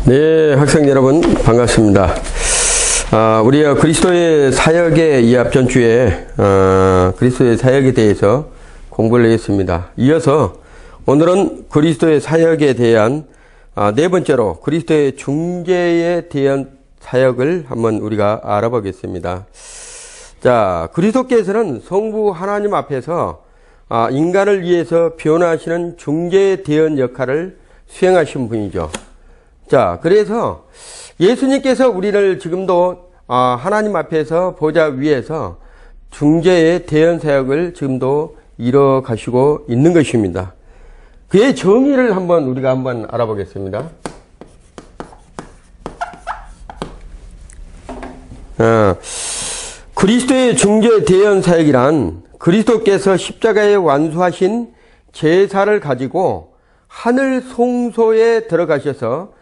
네, 학생 여러분 반갑습니다. 우리가 그리스도의 사역의 이 앞전 주에 그리스도의 사역에 대해서 공부를 하겠습니다. 이어서 오늘은 그리스도의 사역에 대한 네 번째로 그리스도의 중재에 대한 사역을 한번 우리가 알아보겠습니다. 자, 그리스도께서는 성부 하나님 앞에서 인간을 위해서 변화하시는 중재에 대한 역할을 수행하신 분이죠. 자, 그래서 예수님께서 우리를 지금도 하나님 앞에서 보좌 위에서 중재의 대언 사역을 지금도 이뤄가시고 있는 것입니다. 그의 정의를 우리가 한번 알아보겠습니다. 그리스도의 중재 대언 사역이란 그리스도께서 십자가에 완수하신 제사를 가지고 하늘 송소에 들어가셔서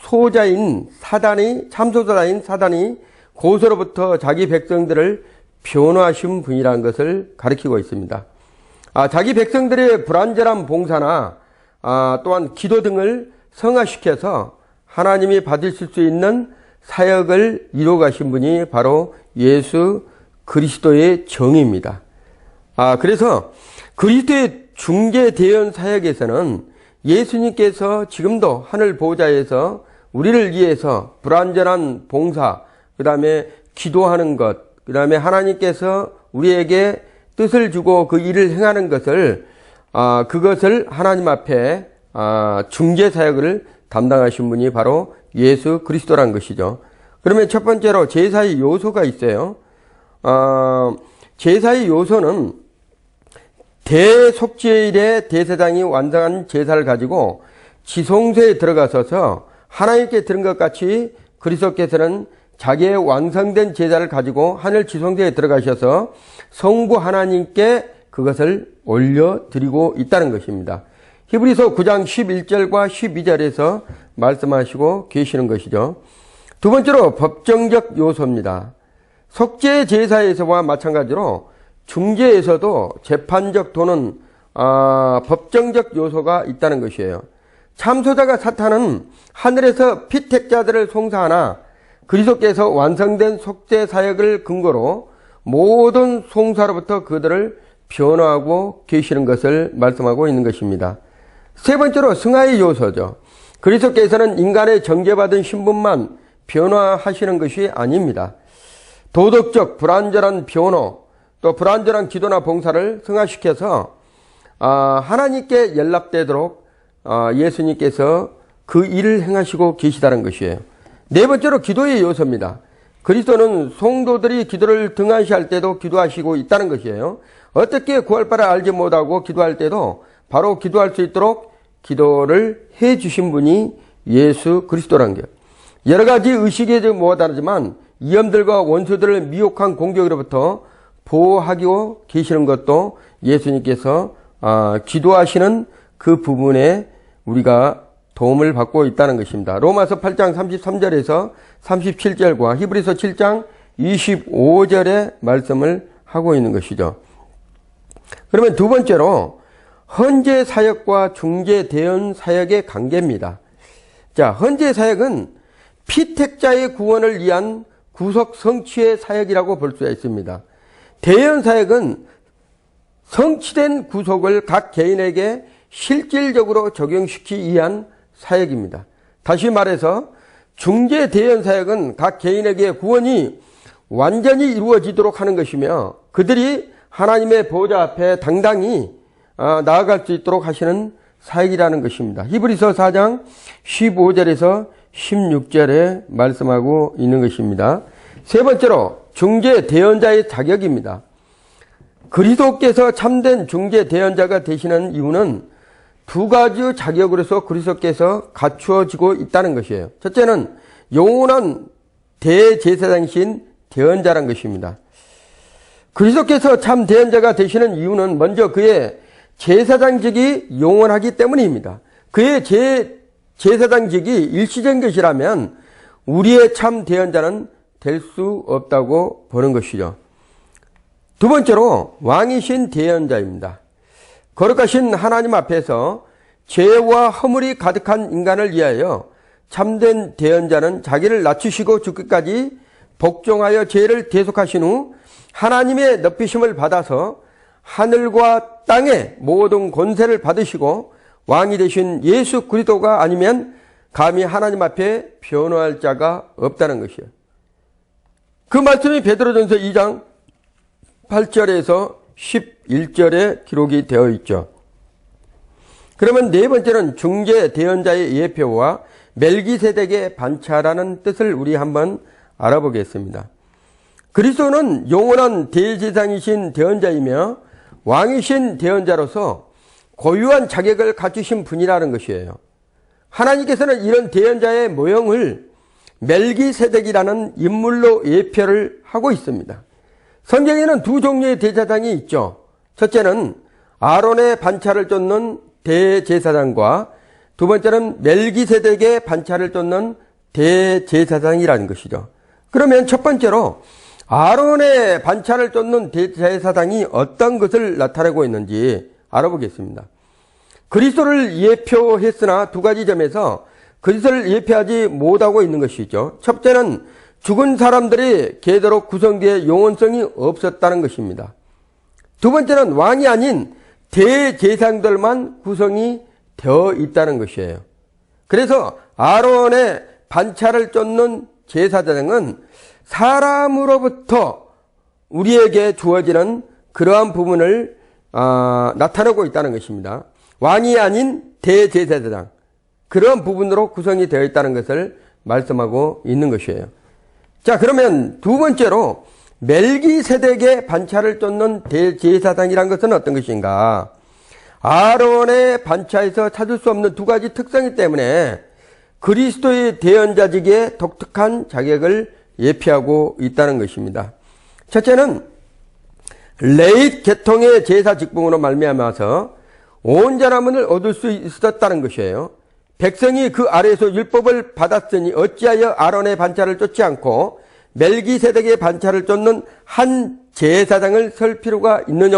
참소자인 사단이 고소로부터 자기 백성들을 변호하신 분이라는 것을 가리키고 있습니다. 자기 백성들의 불완전한 봉사나 또한 기도 등을 성화시켜서 하나님이 받으실 수 있는 사역을 이루어 가신 분이 바로 예수 그리스도의 정의입니다. 그래서 그리스도의 중재 대언 사역에서는 예수님께서 지금도 하늘 보좌에서 우리를 위해서 불완전한 봉사, 그 다음에 기도하는 것, 그 다음에 하나님께서 우리에게 뜻을 주고 그 일을 행하는 것을, 그것을 하나님 앞에, 중재 사역을 담당하신 분이 바로 예수 그리스도란 것이죠. 그러면 첫 번째로 제사의 요소가 있어요. 제사의 요소는 대속죄일에 대제사장이 완성한 제사를 가지고 지성소에 들어가서서 하나님께 들은 것 같이 그리스도께서는 자기의 완성된 제사를 가지고 하늘 지성소에 들어가셔서 성부 하나님께 그것을 올려드리고 있다는 것입니다. 히브리서 9장 11절과 12절에서 말씀하시고 계시는 것이죠. 두 번째로 법정적 요소입니다. 속죄 제사에서와 마찬가지로 중재에서도 재판적 또는 법정적 요소가 있다는 것이에요. 참소자가 사탄은 하늘에서 피택자들을 송사하나 그리스도께서 완성된 속죄 사역을 근거로 모든 송사로부터 그들을 변호하고 계시는 것을 말씀하고 있는 것입니다. 세 번째로 승하의 요소죠. 그리스도께서는 인간의 정죄받은 신분만 변화하시는 것이 아닙니다. 도덕적 불완전한 변호, 또 불완전한 기도나 봉사를 승화시켜서 하나님께 연락되도록 예수님께서 그 일을 행하시고 계시다는 것이에요. 네 번째로 기도의 요소입니다. 그리스도는 성도들이 기도를 등한시할 때도 기도하시고 있다는 것이에요. 어떻게 구할 바를 알지 못하고 기도할 때도 바로 기도할 수 있도록 기도를 해 주신 분이 예수 그리스도라는 거예요. 여러 가지 의식에 못하지만 위험들과 원수들을 미혹한 공격으로부터 보호하고 계시는 것도 예수님께서 기도하시는 그 부분에 우리가 도움을 받고 있다는 것입니다. 로마서 8장 33절에서 37절과 히브리서 7장 25절의 말씀을 하고 있는 것이죠. 그러면 두 번째로 헌재 사역과 중재 대언 사역의 관계입니다. 자, 헌재 사역은 피택자의 구원을 위한 구속 성취의 사역이라고 볼 수가 있습니다. 대언 사역은 성취된 구속을 각 개인에게 실질적으로 적용시키기 위한 사역입니다. 다시 말해서 중재 대언 사역은 각 개인에게 구원이 완전히 이루어지도록 하는 것이며 그들이 하나님의 보좌 앞에 당당히 나아갈 수 있도록 하시는 사역이라는 것입니다. 히브리서 4장 15절에서 16절에 말씀하고 있는 것입니다. 세 번째로 중재 대언자의 자격입니다. 그리스도께서 참된 중재 대언자가 되시는 이유는 두 가지 자격으로서 그리스도께서 갖추어지고 있다는 것이에요. 첫째는 영원한 대제사장이신 대언자란 것입니다. 그리스도께서 참 대언자가 되시는 이유는 먼저 그의 제사장직이 영원하기 때문입니다. 그의 제사장직이 일시적인 것이라면 우리의 참 대언자는 될 수 없다고 보는 것이죠. 두 번째로 왕이신 대언자입니다. 거룩하신 하나님 앞에서 죄와 허물이 가득한 인간을 위하여 참된 대언자는 자기를 낮추시고 죽기까지 복종하여 죄를 대속하신 후 하나님의 높이심을 받아서 하늘과 땅의 모든 권세를 받으시고 왕이 되신 예수 그리스도가 아니면 감히 하나님 앞에 변호할 자가 없다는 것이에요. 그 말씀이 베드로전서 2장 8절에서 11절에 기록이 되어 있죠. 그러면 네 번째는 중재 대언자의 예표와 멜기세덱의 반차라는 뜻을 우리 한번 알아보겠습니다. 그리스도는 영원한 대제사장이신 대언자이며 왕이신 대언자로서 고유한 자격을 갖추신 분이라는 것이에요. 하나님께서는 이런 대언자의 모형을 멜기세덱이라는 인물로 예표를 하고 있습니다. 성경에는 두 종류의 대제사장이 있죠. 첫째는 아론의 반차를 쫓는 대제사장과 두 번째는 멜기세덱의 반차를 쫓는 대제사장이라는 것이죠. 그러면 첫 번째로 아론의 반차를 쫓는 대제사장이 어떤 것을 나타내고 있는지 알아보겠습니다. 그리스도를 예표했으나 두 가지 점에서 그리스도를 예표하지 못하고 있는 것이죠. 첫째는 죽은 사람들이 계도록 구성되어 영원성이 없었다는 것입니다. 두 번째는 왕이 아닌 대제사장들만 구성이 되어 있다는 것이에요. 그래서 아론의 반차를 쫓는 제사장은 사람으로부터 우리에게 주어지는 그러한 부분을 나타내고 있다는 것입니다. 왕이 아닌 대제사장, 그런 부분으로 구성이 되어 있다는 것을 말씀하고 있는 것이에요. 자, 그러면 두 번째로 멜기세덱의 반차를 쫓는 대제사장이란 것은 어떤 것인가? 아론의 반차에서 찾을 수 없는 두 가지 특성이기 때문에 그리스도의 대언자직의 독특한 자격을 예표하고 있다는 것입니다. 첫째는 레윗 계통의 제사 직분으로 말미암아서 온전함을 얻을 수 있었다는 것이에요. 백성이 그 아래에서 율법을 받았으니 어찌하여 아론의 반차를 쫓지 않고 멜기세덱의 반차를 쫓는 한 제사장을 설 필요가 있느냐.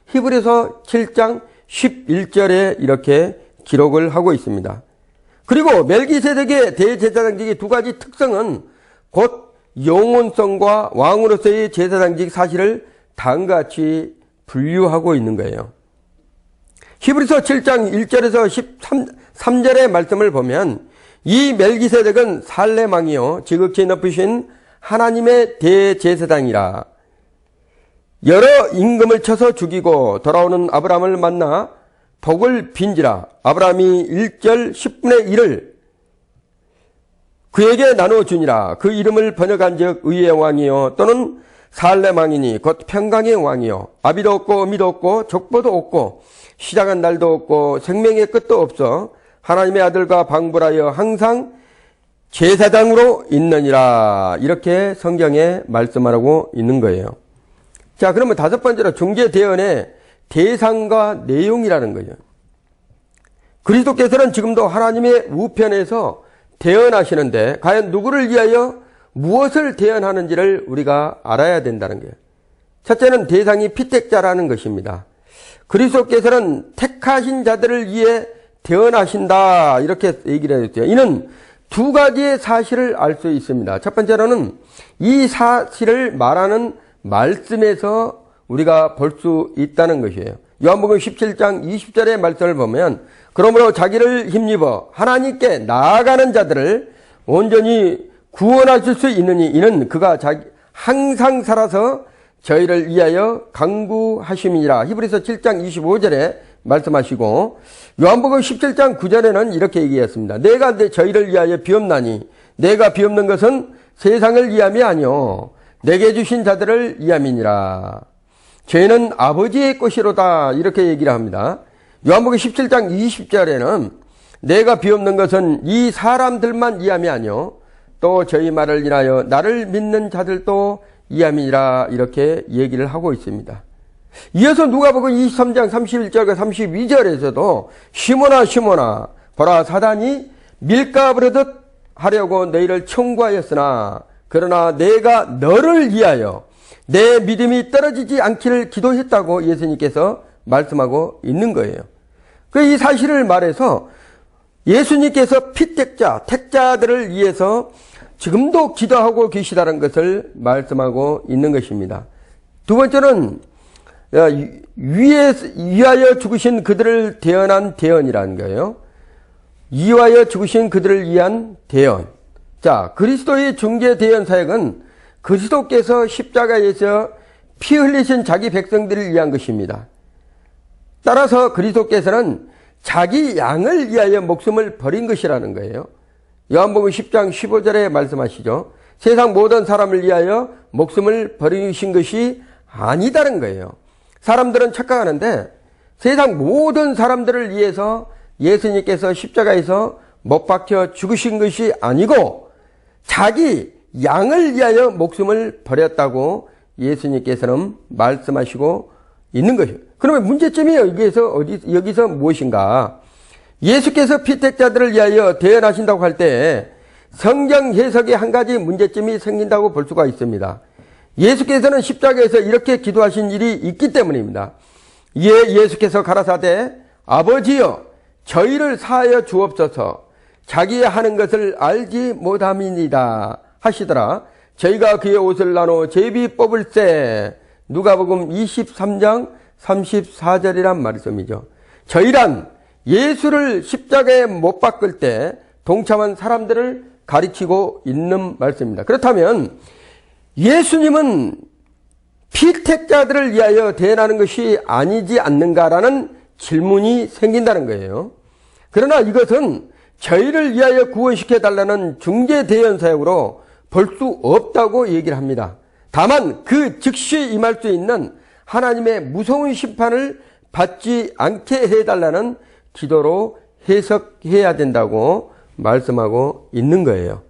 히브리서 7장 11절에 이렇게 기록을 하고 있습니다. 그리고 멜기세덱의 대제사장직의 두 가지 특성은 곧 영원성과 왕으로서의 제사장직 사실을 다음과 같이 분류하고 있는 거예요. 히브리서 7장 1절에서 13절의 말씀을 보면 이 멜기세덱은 살렘 왕이요 지극히 높으신 하나님의 대제사장이라. 여러 임금을 쳐서 죽이고 돌아오는 아브라함을 만나 복을 빈지라. 아브라함이 1절 10분의 1을 그에게 나눠주니라. 그 이름을 번역한 즉 의의 왕이요 또는 살렘 왕이니 곧 평강의 왕이요 아비도 없고 어미도 없고 족보도 없고 시작한 날도 없고 생명의 끝도 없어 하나님의 아들과 방불하여 항상 제사장으로 있느니라. 이렇게 성경에 말씀하고 있는 거예요. 자, 그러면 다섯 번째로 중재대언의 대상과 내용이라는 거죠. 그리스도께서는 지금도 하나님의 우편에서 대언하시는데 과연 누구를 위하여 무엇을 대언하는지를 우리가 알아야 된다는 거예요. 첫째는 대상이 피택자라는 것입니다. 그리스도께서는 택하신 자들을 위해 대언하신다 이렇게 얘기를 했어요. 이는 두 가지의 사실을 알 수 있습니다. 첫 번째로는 이 사실을 말하는 말씀에서 우리가 볼 수 있다는 것이에요. 요한복음 17장 20절의 말씀을 보면 그러므로 자기를 힘입어 하나님께 나아가는 자들을 온전히 구원하실 수 있느니 이는 그가 항상 살아서 저희를 위하여 강구하심이니라. 히브리서 7장 25절에 말씀하시고 요한복음 17장 9절에는 이렇게 얘기했습니다. 내가 저희를 위하여 비옵나니 내가 비옵는 것은 세상을 위함이 아니요 내게 주신 자들을 위함이니라. 저희는 아버지의 것이로다 이렇게 얘기를 합니다. 요한복음 17장 20절에는 내가 비옵는 것은 이 사람들만 위함이 아니요 또 저희 말을 인하여 나를 믿는 자들도 위함이라 이렇게 얘기를 하고 있습니다. 이어서 누가복음 23장 31절과 32절에서도 시몬아 시몬아 보라 사단이 밀가부를 하듯 하려고 너희를 청구하였으나 그러나 내가 너를 위하여 내 믿음이 떨어지지 않기를 기도했다고 예수님께서 말씀하고 있는 거예요. 이 사실을 말해서 예수님께서 피택자, 택자들을 위해서 지금도 기도하고 계시다는 것을 말씀하고 있는 것입니다. 두 번째는 위하여 죽으신 그들을 대언한 대언이라는 거예요. 위하여 죽으신 그들을 위한 대언. 자, 그리스도의 중재 대언 사역은 그리스도께서 십자가에서 피 흘리신 자기 백성들을 위한 것입니다. 따라서 그리스도께서는 자기 양을 위하여 목숨을 버린 것이라는 거예요. 요한복음 10장 15절에 말씀하시죠. 세상 모든 사람을 위하여 목숨을 버리신 것이 아니다는 거예요. 사람들은 착각하는데 세상 모든 사람들을 위해서 예수님께서 십자가에서 못 박혀 죽으신 것이 아니고 자기 양을 위하여 목숨을 버렸다고 예수님께서는 말씀하시고 있는 것이에요. 그러면 문제점이 여기서 무엇인가? 예수께서 피택자들을 위하여 대언하신다고 할 때 성경 해석에 한 가지 문제점이 생긴다고 볼 수가 있습니다. 예수께서는 십자가에서 이렇게 기도하신 일이 있기 때문입니다. 이에 예수께서 가라사대 아버지여 저희를 사하여 주옵소서 자기의 하는 것을 알지 못함이니이다 하시더라. 저희가 그의 옷을 나눠 제비 뽑을세. 누가복음 23장 34절이란 말씀이죠. 저희란 예수를 십자가에 못 박을 때 동참한 사람들을 가리키고 있는 말씀입니다. 그렇다면 예수님은 피택자들을 위하여 대언하는 것이 아니지 않는가라는 질문이 생긴다는 거예요. 그러나 이것은 저희를 위하여 구원시켜달라는 중재 대언 사역으로 볼 수 없다고 얘기를 합니다. 다만 그 즉시 임할 수 있는 하나님의 무서운 심판을 받지 않게 해달라는 기도로 해석해야 된다고 말씀하고 있는 거예요.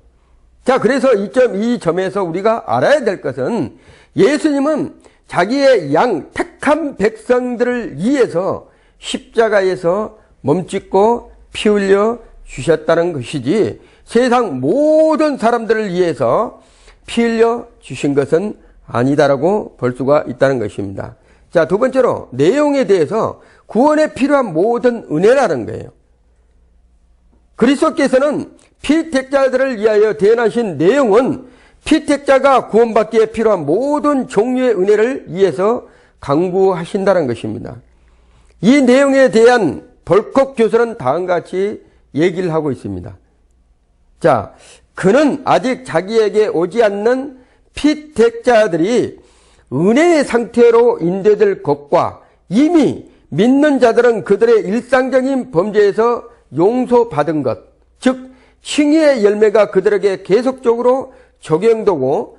자, 그래서 이 점에서 우리가 알아야 될 것은 예수님은 자기의 양 택한 백성들을 위해서 십자가에서 몸짓고 피 흘려 주셨다는 것이지 세상 모든 사람들을 위해서 피 흘려 주신 것은 아니다라고 볼 수가 있다는 것입니다. 자, 두 번째로 내용에 대해서 구원에 필요한 모든 은혜라는 거예요. 그리스도께서는 피택자들을 위하여 대언하신 내용은 피택자가 구원받기에 필요한 모든 종류의 은혜를 위해서 강구하신다는 것입니다. 이 내용에 대한 벌컥 교수는 다음과 같이 얘기를 하고 있습니다. 자, 그는 아직 자기에게 오지 않는 피택자들이 은혜의 상태로 인도될 것과 이미 믿는 자들은 그들의 일상적인 범죄에서 용서받은 것, 즉 칭의의 열매가 그들에게 계속적으로 적용되고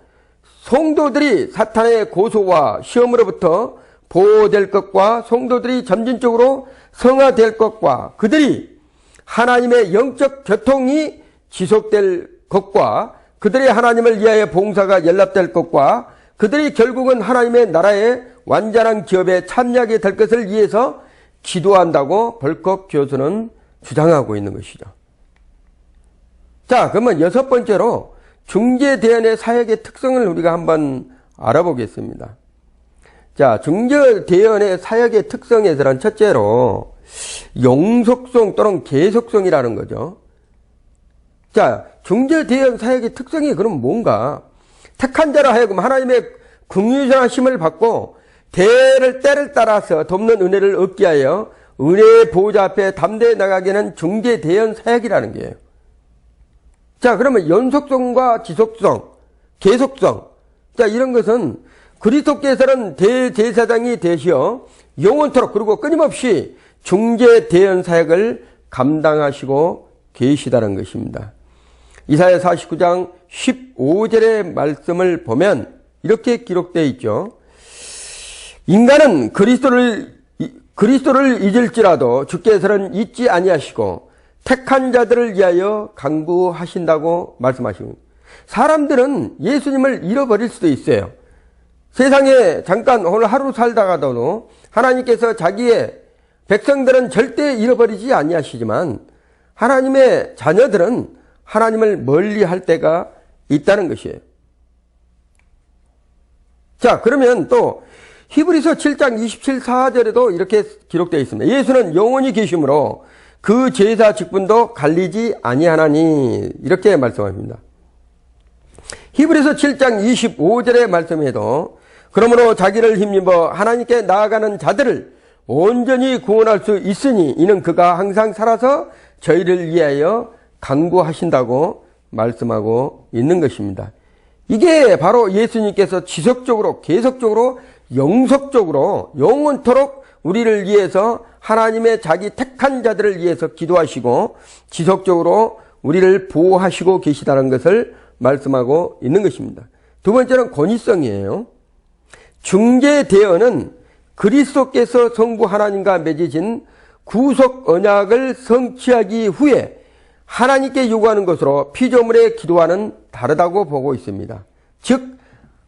성도들이 사탄의 고소와 시험으로부터 보호될 것과 성도들이 점진적으로 성화될 것과 그들이 하나님의 영적 교통이 지속될 것과 그들의 하나님을 위하여 봉사가 연락될 것과 그들이 결국은 하나님의 나라의 완전한 기업에 참여하게 될 것을 위해서 기도한다고 벌컥 교수는 주장하고 있는 것이죠. 자, 그러면 여섯 번째로 중재대언의 사역의 특성을 우리가 한번 알아보겠습니다. 자, 중재대언의 사역의 특성에서는 첫째로 영속성 또는 계속성이라는 거죠. 자, 중재대언 사역의 특성이 그럼 뭔가? 택한 자로 하여금 하나님의 긍휼하심을 받고 때를 따라서 돕는 은혜를 얻게 하여 은혜의 보호자 앞에 담대히 나가게 하는 중재대언 사역이라는 거예요. 자, 그러면 연속성과 지속성, 계속성. 자, 이런 것은 그리스도께서는 대제사장이 되시어 영원토록 그리고 끊임없이 중재대언 사역을 감당하시고 계시다는 것입니다. 이사야 49장 15절의 말씀을 보면 이렇게 기록되어 있죠. 인간은 그리스도를 잊을지라도 주께서는 잊지 아니하시고 택한 자들을 위하여 간구하신다고 말씀하시고, 사람들은 예수님을 잃어버릴 수도 있어요. 세상에 잠깐 오늘 하루 살다가도 하나님께서 자기의 백성들은 절대 잃어버리지 아니하시지만 하나님의 자녀들은 하나님을 멀리할 때가 있다는 것이에요. 자, 그러면 또 히브리서 7장 27절에도 이렇게 기록되어 있습니다. 예수는 영원히 계심으로 그 제사 직분도 갈리지 아니하나니 이렇게 말씀합니다. 히브리서 7장 25절의 말씀에도 그러므로 자기를 힘입어 하나님께 나아가는 자들을 온전히 구원할 수 있으니 이는 그가 항상 살아서 저희를 위하여 간구하신다고 말씀하고 있는 것입니다. 이게 바로 예수님께서 지속적으로 계속적으로 영속적으로 영원토록 우리를 위해서 하나님의 자기 택한 자들을 위해서 기도하시고 지속적으로 우리를 보호하시고 계시다는 것을 말씀하고 있는 것입니다. 두 번째는 권위성이에요. 중재 대언은 그리스도께서 성부 하나님과 맺으신 구속 언약을 성취하기 후에 하나님께 요구하는 것으로 피조물의 기도와는 다르다고 보고 있습니다. 즉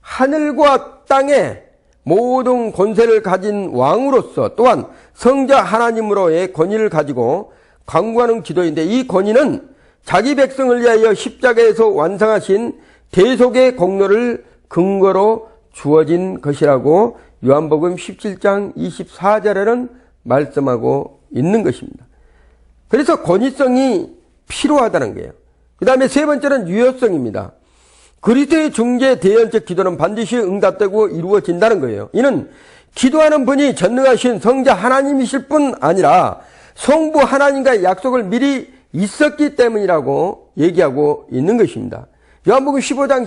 하늘과 땅에 모든 권세를 가진 왕으로서 또한 성자 하나님으로의 권위를 가지고 간구하는 기도인데 이 권위는 자기 백성을 위하여 십자가에서 완성하신 대속의 공로를 근거로 주어진 것이라고 요한복음 17장 24절에는 말씀하고 있는 것입니다. 그래서 권위성이 필요하다는 거예요. 그 다음에 세 번째는 유효성입니다. 그리스도의 중재 대언적 기도는 반드시 응답되고 이루어진다는 거예요. 이는 기도하는 분이 전능하신 성자 하나님이실 뿐 아니라 성부 하나님과의 약속을 미리 있었기 때문이라고 얘기하고 있는 것입니다. 요한복음 15장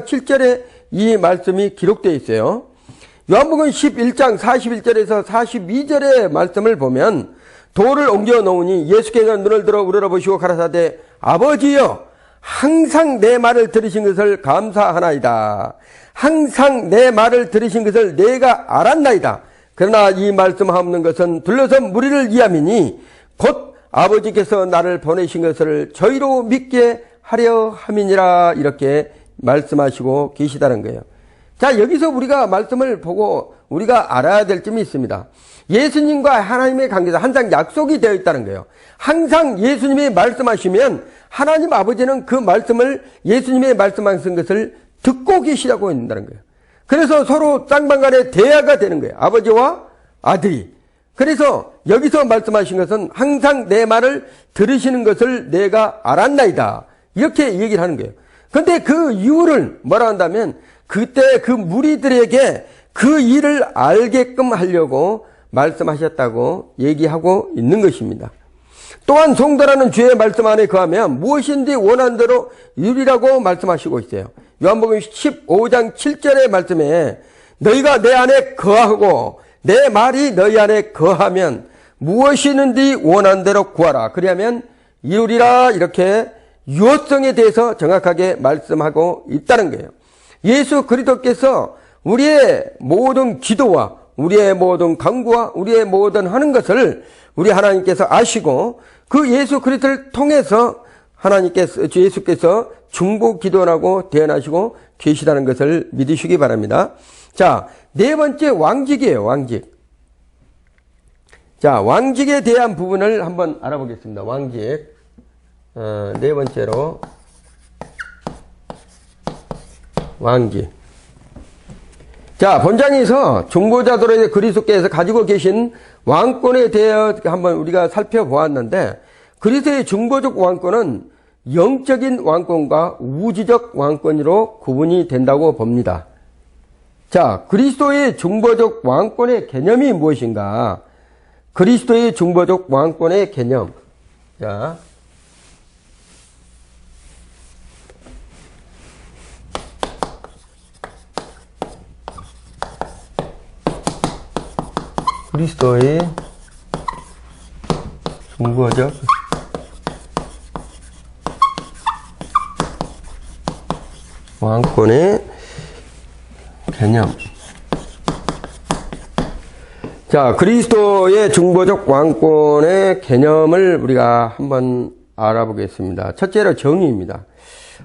7절에 이 말씀이 기록되어 있어요. 요한복음 11장 41절에서 42절의 말씀을 보면 돌을 옮겨 놓으니 예수께서 눈을 들어 우러러보시고 가라사대 아버지여 항상 내 말을 들으신 것을 감사하나이다. 항상 내 말을 들으신 것을 내가 알았나이다. 그러나 이 말씀하옵는 것은 둘러선 무리를 위함이니 곧 아버지께서 나를 보내신 것을 저희로 믿게 하려 함이니라 이렇게 말씀하시고 계시다는 거예요. 자, 여기서 우리가 말씀을 보고 우리가 알아야 될 점이 있습니다. 예수님과 하나님의 관계에서 항상 약속이 되어 있다는 거예요. 항상 예수님이 말씀하시면 하나님 아버지는 그 말씀을 예수님의 말씀하신 것을 듣고 계시라고 있다는 거예요. 그래서 서로 쌍방간의 대화가 되는 거예요. 아버지와 아들이. 그래서 여기서 말씀하신 것은 항상 내 말을 들으시는 것을 내가 알았나이다. 이렇게 얘기를 하는 거예요. 그런데 그 이유를 뭐라 한다면 그때 그 무리들에게 그 일을 알게끔 하려고 말씀하셨다고 얘기하고 있는 것입니다. 또한 성도라는 주의 말씀 안에 거하면 무엇인지 원하는 대로 이루리라고 말씀하시고 있어요. 요한복음 15장 7절의 말씀에 너희가 내 안에 거하고 내 말이 너희 안에 거하면 무엇이든지 원하는 대로 구하라. 그리하면 이루리라. 이렇게 유효성에 대해서 정확하게 말씀하고 있다는 거예요. 예수 그리스도께서 우리의 모든 기도와 우리의 모든 간구와 우리의 모든 하는 것을 우리 하나님께서 아시고 그 예수 그리스도를 통해서 예수께서 중보 기도하고 대언하시고 계시다는 것을 믿으시기 바랍니다. 자, 네 번째 왕직이에요. 왕직. 자, 왕직에 대한 부분을 한번 알아보겠습니다. 왕직. 네 번째로 왕직. 자, 본장에서 중보자들의 그리스도께서 가지고 계신 왕권에 대해 한번 우리가 살펴보았는데 그리스도의 중보적 왕권은 영적인 왕권과 우주적 왕권으로 구분이 된다고 봅니다. 자, 그리스도의 중보적 왕권의 개념이 무엇인가? 그리스도의 중보적 왕권의 개념. 자, 그리스도의 중보적 왕권의 개념. 자, 그리스도의 중보적 왕권의 개념을 우리가 한번 알아보겠습니다. 첫째로 정의입니다.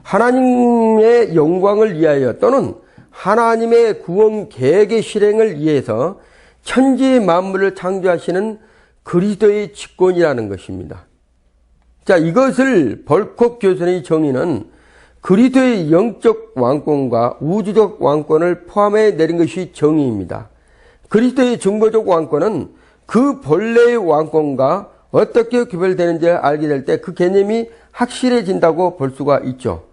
하나님의 영광을 위하여 또는 하나님의 구원 계획의 실행을 위해서 천지 만물을 창조하시는 그리스도의 직권이라는 것입니다. 자, 이것을 벌콕 교수의 정의는 그리스도의 영적 왕권과 우주적 왕권을 포함해 내린 것이 정의입니다. 그리스도의 중보적 왕권은 그 본래의 왕권과 어떻게 구별되는지 알게 될 때 그 개념이 확실해진다고 볼 수가 있죠.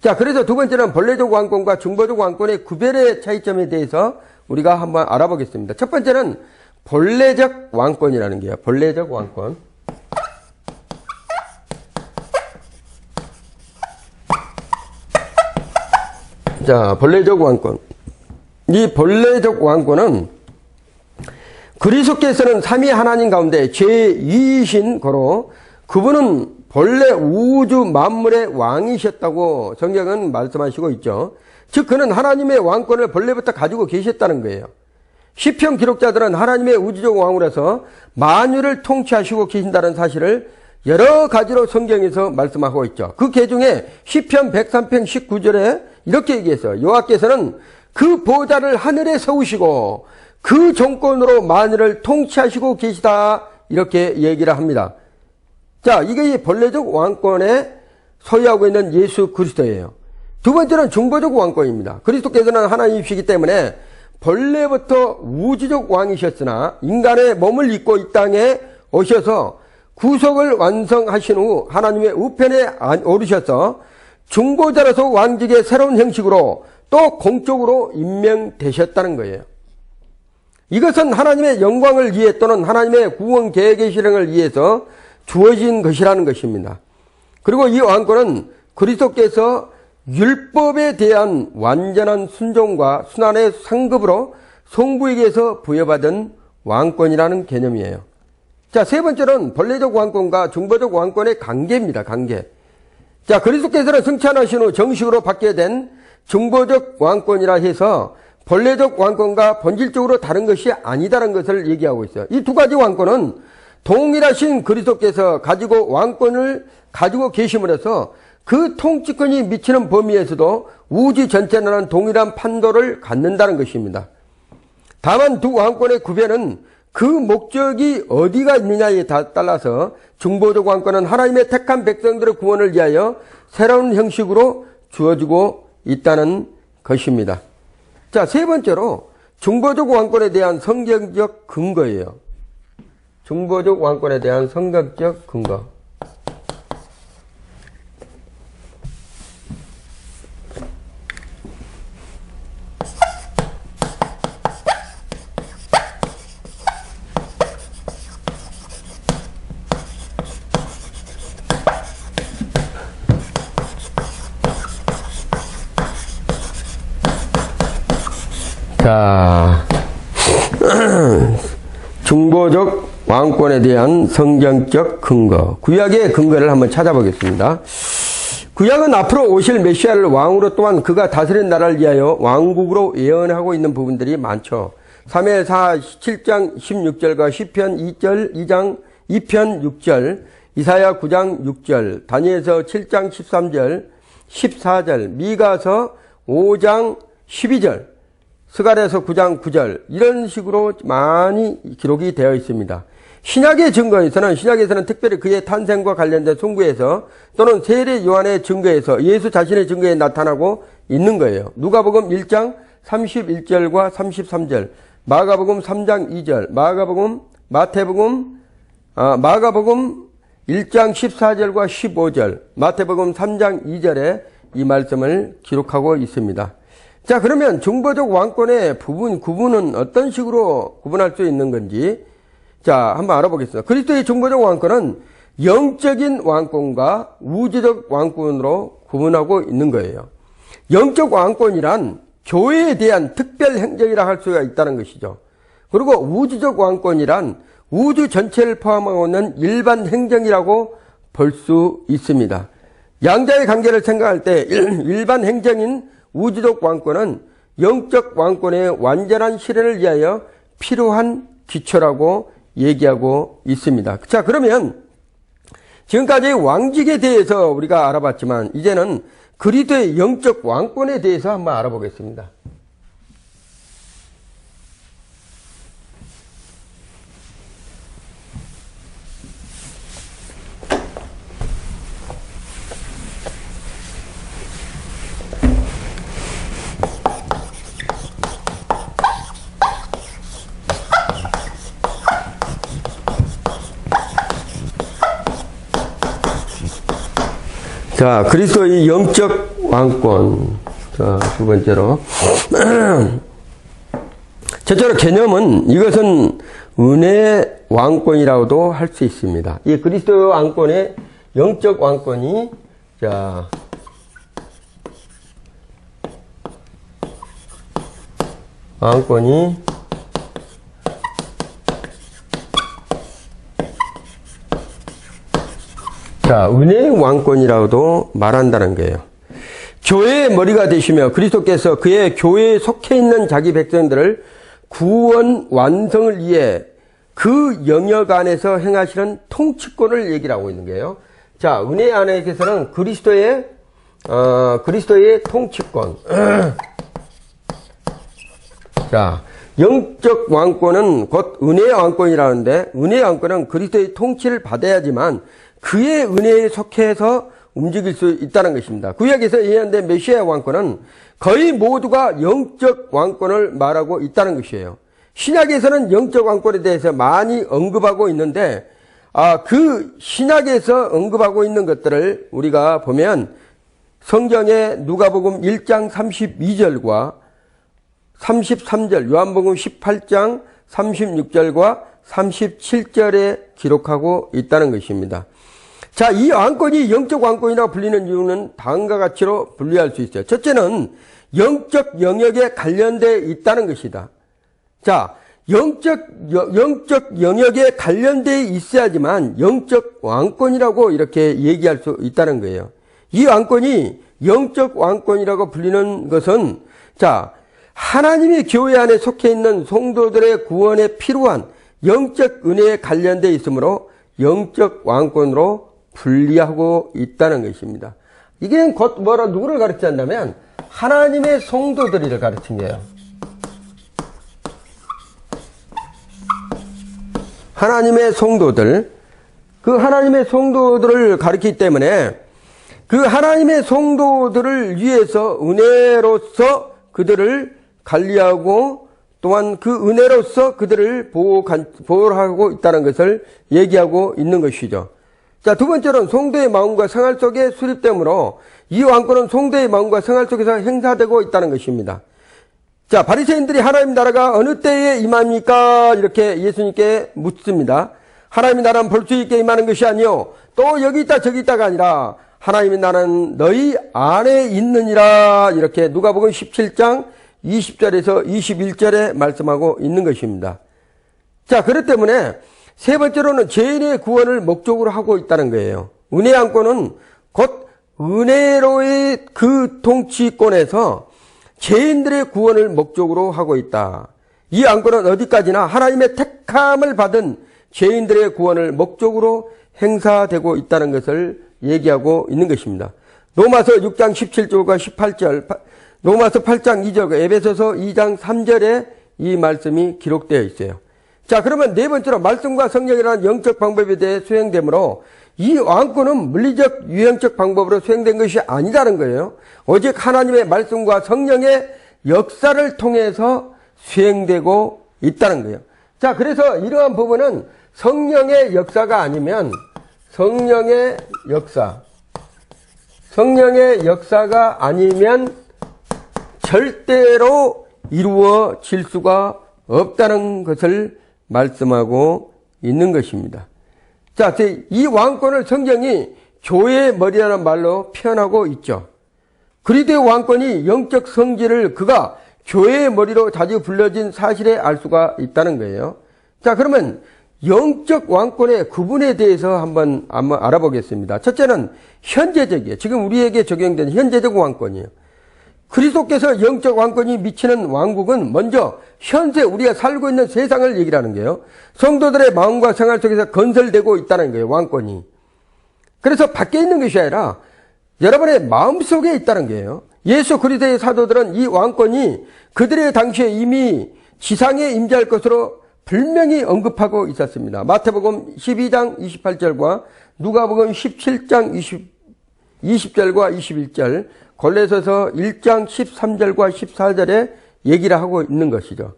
자, 그래서 두 번째는 본래적 왕권과 중보적 왕권의 구별의 차이점에 대해서 우리가 한번 알아보겠습니다. 첫 번째는 본래적 왕권이라는 게요. 본래적 왕권. 자, 본래적 왕권. 이 본래적 왕권은 그리스도께서는 삼위 하나님 가운데 제2이신 거로 그분은 본래 우주 만물의 왕이셨다고 성경은 말씀하시고 있죠. 즉 그는 하나님의 왕권을 본래부터 가지고 계셨다는 거예요. 시편 기록자들은 하나님의 우주적 왕으로서 만유를 통치하시고 계신다는 사실을 여러 가지로 성경에서 말씀하고 있죠. 그 계중에 시편 103편 19절에 이렇게 얘기했어요. 여호와께서는 그 보좌를 하늘에 세우시고 그 정권으로 만유를 통치하시고 계시다, 이렇게 얘기를 합니다. 자, 이게 본래적 왕권에 소유하고 있는 예수 그리스도예요. 두 번째는 중보적 왕권입니다. 그리스도께서는 하나님이시기 때문에 본래부터 우주적 왕이셨으나 인간의 몸을 입고 이 땅에 오셔서 구속을 완성하신 후 하나님의 우편에 오르셔서 중보자로서 왕직의 새로운 형식으로 또 공적으로 임명되셨다는 거예요. 이것은 하나님의 영광을 위해 또는 하나님의 구원 계획의 실행을 위해서 주어진 것이라는 것입니다. 그리고 이 왕권은 그리스도께서 율법에 대한 완전한 순종과 순환의 상급으로 성부에게서 부여받은 왕권이라는 개념이에요. 자, 세 번째는 본래적 왕권과 중보적 왕권의 관계입니다. 관계. 자, 그리스도께서는 승천하신 후 정식으로 받게 된 중보적 왕권이라 해서 본래적 왕권과 본질적으로 다른 것이 아니다라는 것을 얘기하고 있어요. 이 두 가지 왕권은 동일하신 그리스도께서 가지고 왕권을 가지고 계심으로써 그 통치권이 미치는 범위에서도 우주 전체라는 동일한 판도를 갖는다는 것입니다. 다만 두 왕권의 구별은 그 목적이 어디가 있느냐에 따라서 중보적 왕권은 하나님의 택한 백성들의 구원을 위하여 새로운 형식으로 주어지고 있다는 것입니다. 자, 세 번째로 중보적 왕권에 대한 성경적 근거예요. 중보적 왕권에 대한 성경적 근거. 자, 중보적 왕권에 대한 성경적 근거. 구약의 근거를 한번 찾아보겠습니다. 구약은 앞으로 오실 메시아를 왕으로 또한 그가 다스린 나라를 위하여 왕국으로 예언하고 있는 부분들이 많죠. 사무엘하 7장 16절과 시편 2장 2편 6절, 이사야 9장 6절, 다니엘서 7장 13절, 14절, 미가서 5장 12절, 스가랴서 9장 9절, 이런 식으로 많이 기록이 되어 있습니다. 신약의 신약에서는 특별히 그의 탄생과 관련된 송구에서 또는 세례 요한의 증거에서 예수 자신의 증거에 나타나고 있는 거예요. 누가복음 1장 31절과 33절, 마가복음 3장 2절, 마가복음 1장 14절과 15절, 마태복음 3장 2절에 이 말씀을 기록하고 있습니다. 자, 그러면 중보적 왕권의 구분은 어떤 식으로 구분할 수 있는 건지, 자, 한번 알아보겠습니다. 그리스도의 중보적 왕권은 영적인 왕권과 우주적 왕권으로 구분하고 있는 거예요. 영적 왕권이란 교회에 대한 특별 행정이라 할 수가 있다는 것이죠. 그리고 우주적 왕권이란 우주 전체를 포함하고 있는 일반 행정이라고 볼 수 있습니다. 양자의 관계를 생각할 때 일반 행정인 우주적 왕권은 영적 왕권의 완전한 실현을 위하여 필요한 기초라고 얘기하고 있습니다. 자, 그러면 지금까지 왕직에 대해서 우리가 알아봤지만 이제는 그리스도의 영적 왕권에 대해서 한번 알아보겠습니다. 자, 그리스도의 영적 왕권. 자, 두 번째로. 첫째로 개념은 이것은 은혜 왕권이라고도 할 수 있습니다. 이 그리스도 왕권의 영적 왕권이, 자, 왕권이 자, 은혜의 왕권이라고도 말한다는 거예요. 교회의 머리가 되시며 그리스도께서 그의 교회에 속해 있는 자기 백성들을 구원 완성을 위해 그 영역 안에서 행하시는 통치권을 얘기를 하고 있는 거예요. 자, 은혜 안에서는 그리스도의 통치권. 자, 영적 왕권은 곧 은혜의 왕권이라는데, 은혜의 왕권은 그리스도의 통치를 받아야지만 그의 은혜에 속해서 움직일 수 있다는 것입니다. 구약에서 예언된 메시아의 왕권은 거의 모두가 영적 왕권을 말하고 있다는 것이에요. 신약에서는 영적 왕권에 대해서 많이 언급하고 있는데, 그 신약에서 언급하고 있는 것들을 우리가 보면 성경의 누가복음 1장 32절과 33절, 요한복음 18장 36절과 37절에 기록하고 있다는 것입니다. 자, 이 왕권이 영적 왕권이라고 불리는 이유는 다음과 같이로 분류할 수 있어요. 첫째는 영적 영역에 관련되어 있다는 것이다. 자, 영적 영역에 관련되어 있어야지만 영적 왕권이라고 이렇게 얘기할 수 있다는 거예요. 이 왕권이 영적 왕권이라고 불리는 것은, 자, 하나님의 교회 안에 속해 있는 성도들의 구원에 필요한 영적 은혜에 관련되어 있으므로 영적 왕권으로 분리하고 있다는 것입니다. 이게 곧 누구를 가르친다면 하나님의 성도들을 가르친 거예요. 하나님의 성도들, 그 하나님의 성도들을 가르치기 때문에 그 하나님의 성도들을 위해서 은혜로서 그들을 관리하고 또한 그 은혜로서 그들을 보호하고 있다는 것을 얘기하고 있는 것이죠. 자, 두 번째로는 성도의 마음과 생활 속에 수립되므로 이 왕권은 성도의 마음과 생활 속에서 행사되고 있다는 것입니다. 자, 바리새인들이 하나님 나라가 어느 때에 임합니까? 이렇게 예수님께 묻습니다. 하나님의 나라는 볼 수 있게 임하는 것이 아니요 또 여기 있다 저기 있다가 아니라 하나님의 나라는 너희 안에 있느니라. 이렇게 누가복음 17장 20절에서 21절에 말씀하고 있는 것입니다. 자, 그렇기 때문에 세 번째로는 죄인의 구원을 목적으로 하고 있다는 거예요. 은혜의 왕권은 곧 은혜로의 그 통치권에서 죄인들의 구원을 목적으로 하고 있다. 이 왕권은 어디까지나 하나님의 택함을 받은 죄인들의 구원을 목적으로 행사되고 있다는 것을 얘기하고 있는 것입니다. 로마서 6장 17절과 18절, 로마서 8장 2절, 에베소서 2장 3절에 이 말씀이 기록되어 있어요. 자, 그러면 네 번째로 말씀과 성령이라는 영적 방법에 대해 수행되므로 이 왕권은 물리적 유형적 방법으로 수행된 것이 아니라는 거예요. 오직 하나님의 말씀과 성령의 역사를 통해서 수행되고 있다는 거예요. 자, 그래서 이러한 부분은 성령의 역사가 아니면 성령의 역사가 아니면 절대로 이루어질 수가 없다는 것을 말씀하고 있는 것입니다. 자, 이 왕권을 성경이 교회의 머리라는 말로 표현하고 있죠. 그리스도의 왕권이 영적 성질을 그가 교회의 머리로 자주 불려진 사실에 알 수가 있다는 거예요. 자, 그러면 영적 왕권의 구분에 대해서 한번 알아보겠습니다. 첫째는 현재적이에요. 지금 우리에게 적용된 현재적 왕권이에요. 그리스도께서 영적 왕권이 미치는 왕국은 먼저 현재 우리가 살고 있는 세상을 얘기를 하는 거예요. 성도들의 마음과 생활 속에서 건설되고 있다는 거예요, 왕권이. 그래서 밖에 있는 것이 아니라 여러분의 마음속에 있다는 거예요. 예수 그리스도의 사도들은 이 왕권이 그들의 당시에 이미 지상에 임재할 것으로 분명히 언급하고 있었습니다. 마태복음 12장 28절과 누가복음 17장 20절과 21절, 골로새서 1장 13절과 14절에 얘기를 하고 있는 것이죠.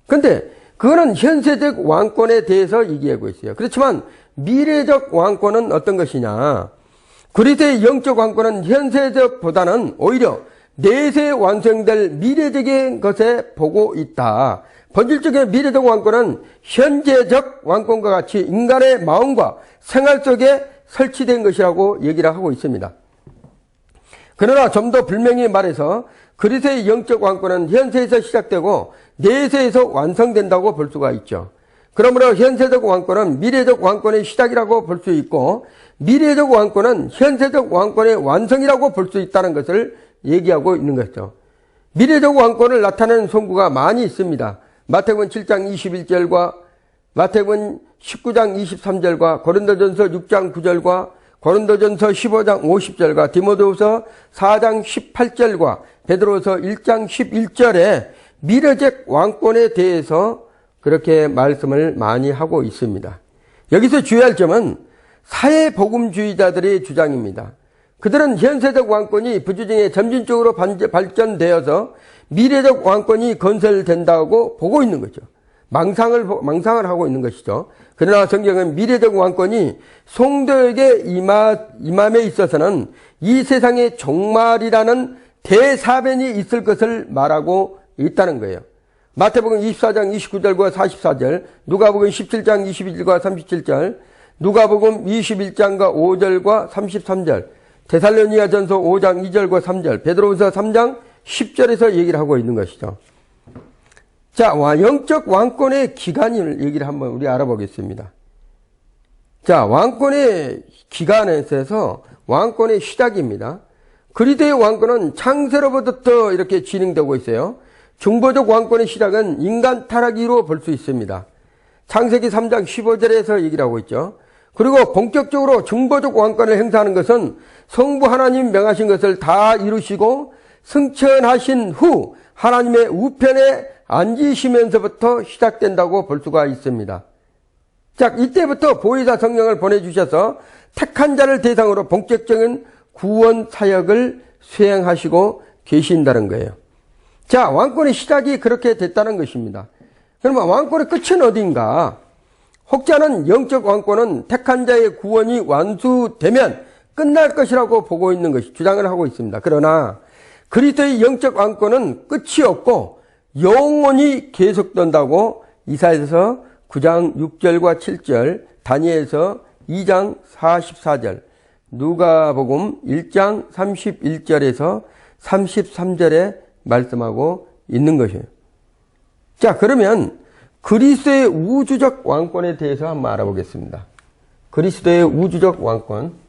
그런데 그거는 현세적 왕권에 대해서 얘기하고 있어요. 그렇지만 미래적 왕권은 어떤 것이냐? 그리스도의 영적 왕권은 현세적보다는 오히려 내세에 완성될 미래적인 것에 보고 있다. 본질적인 미래적 왕권은 현재적 왕권과 같이 인간의 마음과 생활 속에 설치된 것이라고 얘기를 하고 있습니다. 그러나 좀 더 분명히 말해서 그리스도의 영적 왕권은 현세에서 시작되고 내세에서 완성된다고 볼 수가 있죠. 그러므로 현세적 왕권은 미래적 왕권의 시작이라고 볼 수 있고 미래적 왕권은 현세적 왕권의 완성이라고 볼 수 있다는 것을 얘기하고 있는 것이죠. 미래적 왕권을 나타내는 성구가 많이 있습니다. 마태복음 7장 21절과 마태복음 19장 23절과 고린도전서 6장 9절과 고린도전서 15장 50절과 디모데후서 4장 18절과 베드로서 1장 11절에 미래적 왕권에 대해서 그렇게 말씀을 많이 하고 있습니다. 여기서 주의할 점은 사회복음주의자들의 주장입니다. 그들은 현세적 왕권이 부주중에 점진적으로 발전되어서 미래적 왕권이 건설된다고 보고 있는 거죠. 망상을 하고 있는 것이죠. 그러나 성경은 미래적 왕권이 성도에게 임함에 있어서는 이 세상의 종말이라는 대사변이 있을 것을 말하고 있다는 거예요. 마태복음 24장 29절과 44절, 누가복음 17장 21절과 37절, 누가복음 21장과 5절과 33절, 데살로니가전서 5장 2절과 3절, 베드로후서 3장 10절에서 얘기를 하고 있는 것이죠. 자, 영적 왕권의 기간을 얘기를 한번 우리 알아보겠습니다. 자, 왕권의 기간에 있어서 왕권의 시작입니다. 그리스도의 왕권은 창세로부터 이렇게 진행되고 있어요. 중보적 왕권의 시작은 인간 타락이로 볼 수 있습니다. 창세기 3장 15절에서 얘기를 하고 있죠. 그리고 본격적으로 중보적 왕권을 행사하는 것은 성부 하나님 명하신 것을 다 이루시고 승천하신 후 하나님의 우편에 앉으시면서부터 시작된다고 볼 수가 있습니다. 자, 이때부터 보혜사 성령을 보내주셔서 택한 자를 대상으로 본격적인 구원 사역을 수행하시고 계신다는 거예요. 자, 왕권의 시작이 그렇게 됐다는 것입니다. 그러면 왕권의 끝은 어딘가? 혹자는 영적 왕권은 택한 자의 구원이 완수되면 끝날 것이라고 보고 있는 것이 주장을 하고 있습니다. 그러나 그리스도의 영적 왕권은 끝이 없고 영원히 계속된다고 이사야서 9장 6절과 7절, 다니엘서 2장 44절, 누가복음 1장 31절에서 33절에 말씀하고 있는 것이에요. 자, 그러면 그리스도의 우주적 왕권에 대해서 한번 알아보겠습니다. 그리스도의 우주적 왕권.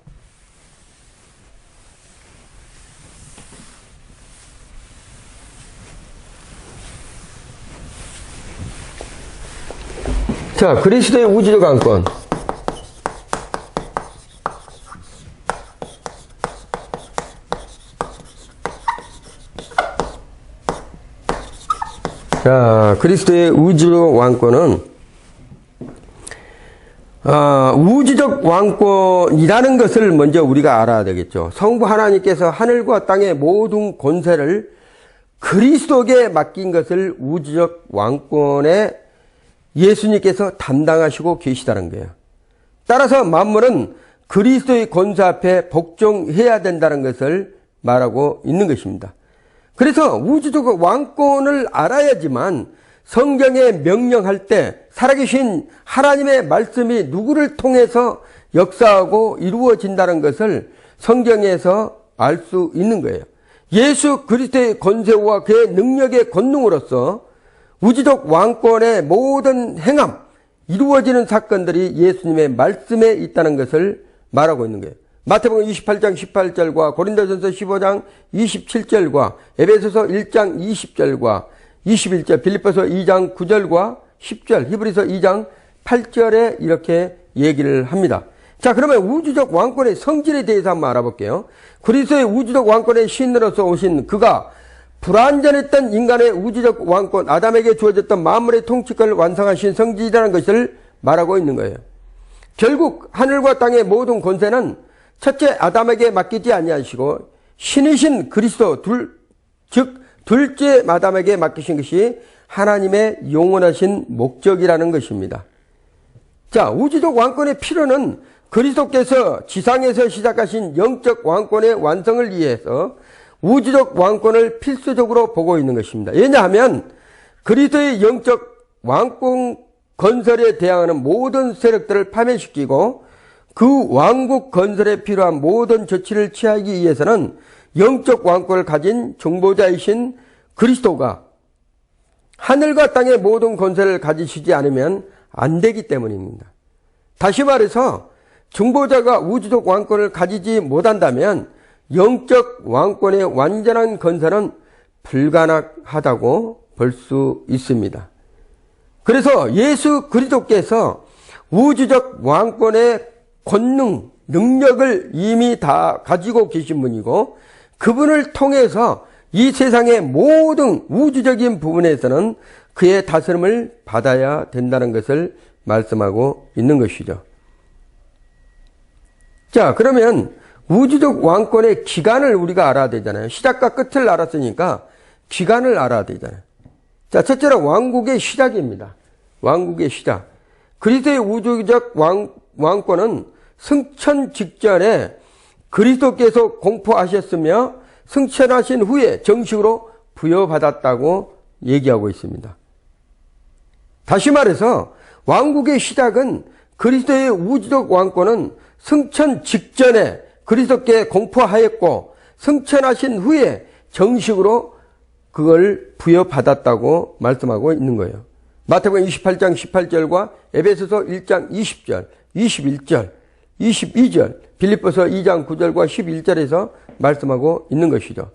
자, 그리스도의 우주적 왕권. 자, 그리스도의 우주적 왕권은 우주적 왕권이라는 것을 먼저 우리가 알아야 되겠죠. 성부 하나님께서 하늘과 땅의 모든 권세를 그리스도에게 맡긴 것을 우주적 왕권에 예수님께서 담당하시고 계시다는 거예요. 따라서 만물은 그리스도의 권세 앞에 복종해야 된다는 것을 말하고 있는 것입니다. 그래서 우주적 왕권을 알아야지만 성경에 명령할 때 살아계신 하나님의 말씀이 누구를 통해서 역사하고 이루어진다는 것을 성경에서 알 수 있는 거예요. 예수 그리스도의 권세와 그의 능력의 권능으로서 우주적 왕권의 모든 행함, 이루어지는 사건들이 예수님의 말씀에 있다는 것을 말하고 있는 거예요. 마태복음 28장 18절과 고린도전서 15장 27절과 에베소서 1장 20절과 21절, 빌립보서 2장 9절과 10절, 히브리서 2장 8절에 이렇게 얘기를 합니다. 자, 그러면 우주적 왕권의 성질에 대해서 한번 알아볼게요. 그리스도의 우주적 왕권의 신으로서 오신 그가 불완전했던 인간의 우주적 왕권, 아담에게 주어졌던 만물의 통치권을 완성하신 성질이라는 것을 말하고 있는 거예요. 결국 하늘과 땅의 모든 권세는 첫째 아담에게 맡기지 아니하시고 신이신 그리스도 즉 둘째 아담에게 맡기신 것이 하나님의 영원하신 목적이라는 것입니다. 자, 우주적 왕권의 필요는 그리스도께서 지상에서 시작하신 영적 왕권의 완성을 위해서 우주적 왕권을 필수적으로 보고 있는 것입니다. 왜냐하면 그리스도의 영적 왕권 건설에 대항하는 모든 세력들을 파멸시키고 그 왕국 건설에 필요한 모든 조치를 취하기 위해서는 영적 왕권을 가진 중보자이신 그리스도가 하늘과 땅의 모든 권세를 가지시지 않으면 안 되기 때문입니다. 다시 말해서 중보자가 우주적 왕권을 가지지 못한다면 영적 왕권의 완전한 건설은 불가능하다고 볼 수 있습니다. 그래서 예수 그리스도께서 우주적 왕권의 권능, 능력을 이미 다 가지고 계신 분이고 그분을 통해서 이 세상의 모든 우주적인 부분에서는 그의 다스림을 받아야 된다는 것을 말씀하고 있는 것이죠. 자, 그러면 우주적 왕권의 기간을 우리가 알아야 되잖아요. 시작과 끝을 알았으니까 기간을 알아야 되잖아요. 자, 첫째로 왕국의 시작입니다. 왕국의 시작. 그리스도의 우주적 왕권은 승천 직전에 그리스도께서 공포하셨으며 승천하신 후에 정식으로 부여받았다고 얘기하고 있습니다. 다시 말해서 왕국의 시작은 그리스도의 우주적 왕권은 승천 직전에 그리스도께 공포하였고 승천하신 후에 정식으로 그걸 부여받았다고 말씀하고 있는 거예요. 마태복음 28장 18절과 에베소서 1장 20절, 21절, 22절, 빌립보서 2장 9절과 11절에서 말씀하고 있는 것이죠.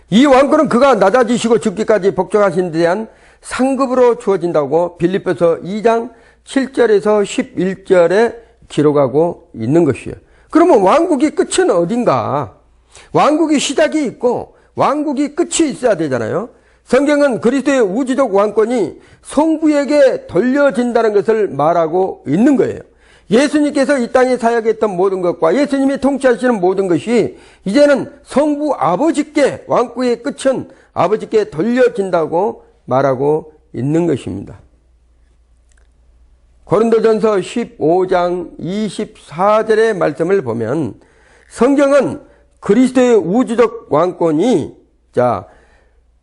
이 왕권은 그가 낮아지시고 죽기까지 복종하신 데 대한 상급으로 주어진다고 빌립보서 2장 7절에서 11절에 기록하고 있는 것이에요. 그러면 왕국의 끝은 어딘가? 왕국의 시작이 있고 왕국이 끝이 있어야 되잖아요. 성경은 그리스도의 우주적 왕권이 성부에게 돌려진다는 것을 말하고 있는 거예요. 예수님께서 이 땅에 사역했던 모든 것과 예수님이 통치하시는 모든 것이 이제는 성부 아버지께 왕국의 끝은 아버지께 돌려진다고 말하고 있는 것입니다. 고린도전서 15장 24절의 말씀을 보면 성경은 그리스도의 우주적 왕권이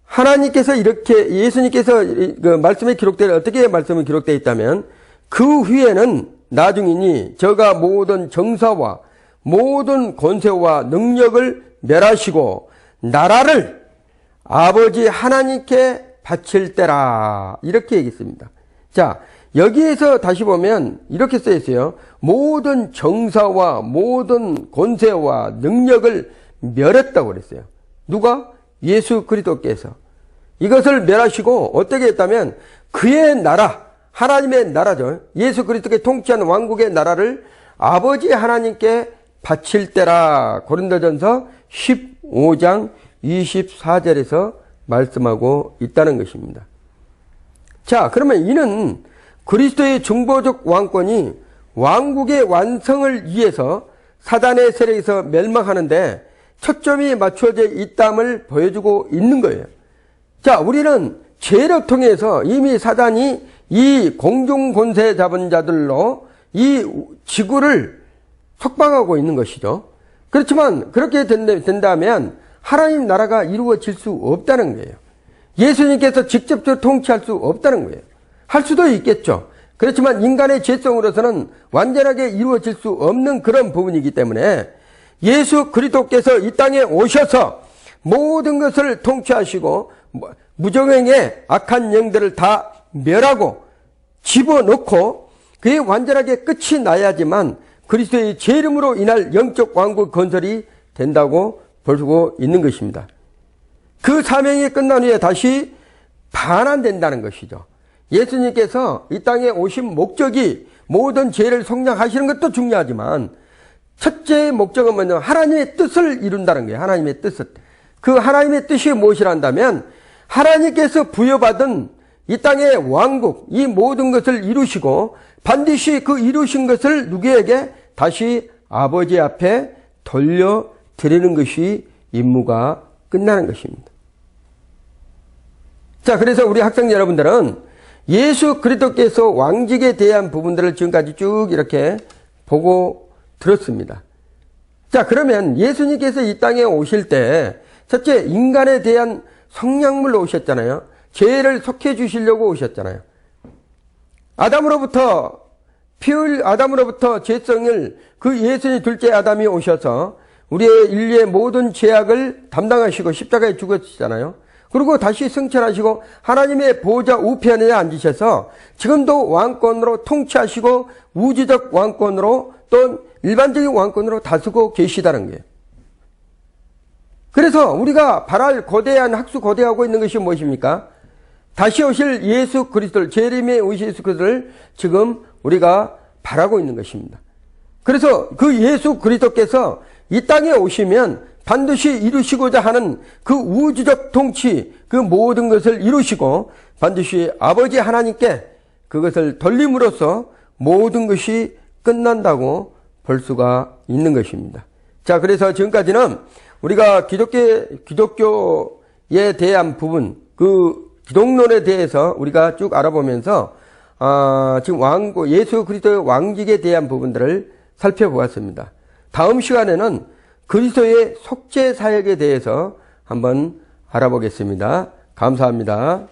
하나님께서 이렇게 예수님께서 그 말씀에 기록되어 어떻게 말씀이 기록되어 있다면 그 후에는 나중이니 저가 모든 정사와 모든 권세와 능력을 멸하시고 나라를 아버지 하나님께 바칠 때라 이렇게 얘기했습니다. 자, 여기에서 다시 보면 이렇게 써 있어요. 모든 정사와 모든 권세와 능력을 멸했다고 그랬어요. 누가? 예수 그리스도께서. 이것을 멸하시고 어떻게 했다면 그의 나라, 하나님의 나라죠. 예수 그리스도께 통치하는 왕국의 나라를 아버지 하나님께 바칠 때라. 고린도전서 15장 24절에서 말씀하고 있다는 것입니다. 자, 그러면 이는 그리스도의 중보적 왕권이 왕국의 완성을 위해서 사단의 세력에서 멸망하는데 초점이 맞춰져 있담을 보여주고 있는 거예요. 자, 우리는 죄를 통해서 이미 사단이 이 공중권세 잡은 자들로 이 지구를 속박하고 있는 것이죠. 그렇지만 그렇게 된다면 하나님 나라가 이루어질 수 없다는 거예요. 예수님께서 직접적으로 통치할 수 없다는 거예요. 할 수도 있겠죠. 그렇지만 인간의 죄성으로서는 완전하게 이루어질 수 없는 그런 부분이기 때문에 예수 그리스도께서 이 땅에 오셔서 모든 것을 통치하시고 무정행의 악한 영들을 다 멸하고 집어넣고 그게 완전하게 끝이 나야지만 그리스도의 제 이름으로 인할 영적 왕국 건설이 된다고 보고 있는 것입니다. 그 사명이 끝난 후에 다시 반환된다는 것이죠. 예수님께서 이 땅에 오신 목적이 모든 죄를 속량하시는 것도 중요하지만 첫째 목적은 뭐냐면 하나님의 뜻을 이룬다는 거예요. 하나님의 뜻을. 그 하나님의 뜻이 무엇이란다면 하나님께서 부여받은 이 땅의 왕국, 이 모든 것을 이루시고 반드시 그 이루신 것을 누구에게 다시 아버지 앞에 돌려드리는 것이 임무가 끝나는 것입니다. 자, 그래서 우리 학생 여러분들은 예수 그리스도께서 왕직에 대한 부분들을 지금까지 쭉 이렇게 보고 들었습니다. 자, 그러면 예수님께서 이 땅에 오실 때 첫째 인간에 대한 성량물로 오셨잖아요. 죄를 속해 주시려고 오셨잖아요. 아담으로부터 죄성을 그 예수님 둘째 아담이 오셔서 우리의 인류의 모든 죄악을 담당하시고 십자가에 죽으시잖아요. 그리고 다시 승천하시고 하나님의 보좌 우편에 앉으셔서 지금도 왕권으로 통치하시고 우주적 왕권으로 또 일반적인 왕권으로 다스고 계시다는 거예요. 그래서 우리가 바랄 거대한 학수 고대하고 있는 것이 무엇입니까? 다시 오실 예수 그리스도를, 재림에 오실 예수 그리스도를 지금 우리가 바라고 있는 것입니다. 그래서 그 예수 그리스도께서 이 땅에 오시면 반드시 이루시고자 하는 그 우주적 통치, 그 모든 것을 이루시고 반드시 아버지 하나님께 그것을 돌림으로써 모든 것이 끝난다고 볼 수가 있는 것입니다. 자, 그래서 지금까지는 우리가 기독교에 대한 부분, 그 기독론에 대해서 우리가 쭉 알아보면서 지금 예수 그리스도의 왕직에 대한 부분들을 살펴보았습니다. 다음 시간에는 그리스도의 속죄 사역에 대해서 한번 알아보겠습니다. 감사합니다.